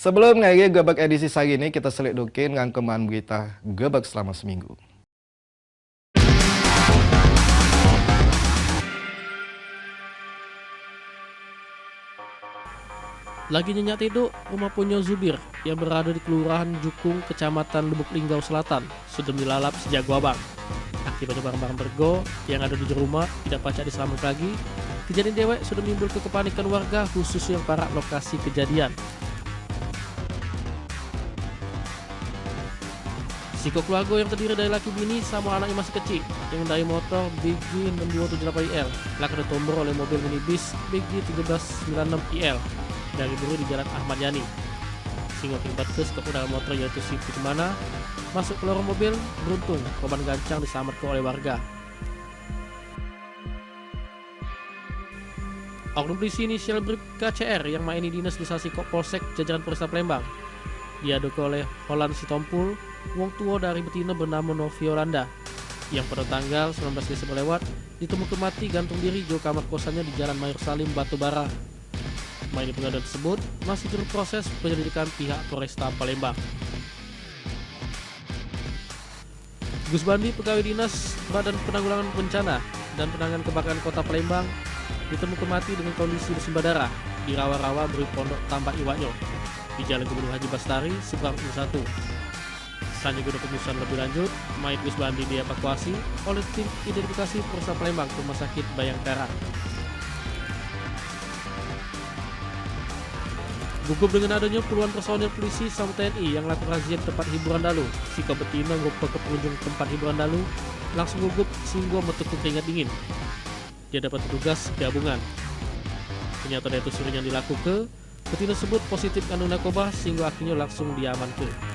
Sebelum ngaji gebek edisi hari ini, kita selidukin rangkuman berita gebek selama seminggu. Lagi nyenyak tidur, rumah Ponyo Zubir yang berada di Kelurahan Jukung, Kecamatan Lubuk Linggau Selatan, sudah dilalap sejak wabang. Akibatnya barang-barang bergo yang ada di rumah tidak pacak diselamatkan lagi. Kejadian dewek sudah menimbulkan kepanikan warga, khusus yang para lokasi kejadian. Siko keluarga yang terdiri dari laki bini sama anak yang masih kecil yang mengendarai motor BG 6278IL laka ditomber oleh mobil minibus BG 1396IL dari buru di Jalan Ahmad Yani. Sehingga akibat ke pengendara motor yaitu si Kemana masuk ke lorong mobil, beruntung korban gancang diselamatkan oleh warga. Oknum polisi inisial Brib KCR yang maini dinas di Sasiko Polsek jajaran Polresta Palembang diaduk oleh Holland Sitompul, wong tua dari betina bernama Novi Yolanda yang pada tanggal 19 Desember lewat ditemukan mati gantung diri di kamar kosannya di Jalan Mayor Salim, Batubara. Maini pengaduan tersebut masih berproses penyelidikan pihak Polresta Palembang. Gus Bandi, pegawai dinas Badan Penanggulangan Bencana dan Penanganan Kebakaran Kota Palembang, ditemukan mati dengan kondisi bersimbah darah di rawa-rawa beri pondok Tambak Iwanyo di Jalan Gubernur Haji Bastari, Seberang 1. Selanjutnya guna pemeriksaan lebih lanjut, mayat Gus Bandi dievakuasi oleh tim identifikasi Polresta Palembang ke Rumah Sakit Bayangkara. Gugup dengan adanya puluhan personil polisi sama TNI yang lakukan razia di tempat hiburan dalu, si betina ngumpul ke pengunjung tempat hiburan dalu langsung gugup sehingga metekuk keringat dingin. Dia dapat petugas gabungan. Ternyata itu sering yang dilakukan, betina tersebut positif kandung narkoba sehingga akhirnya langsung diamankan.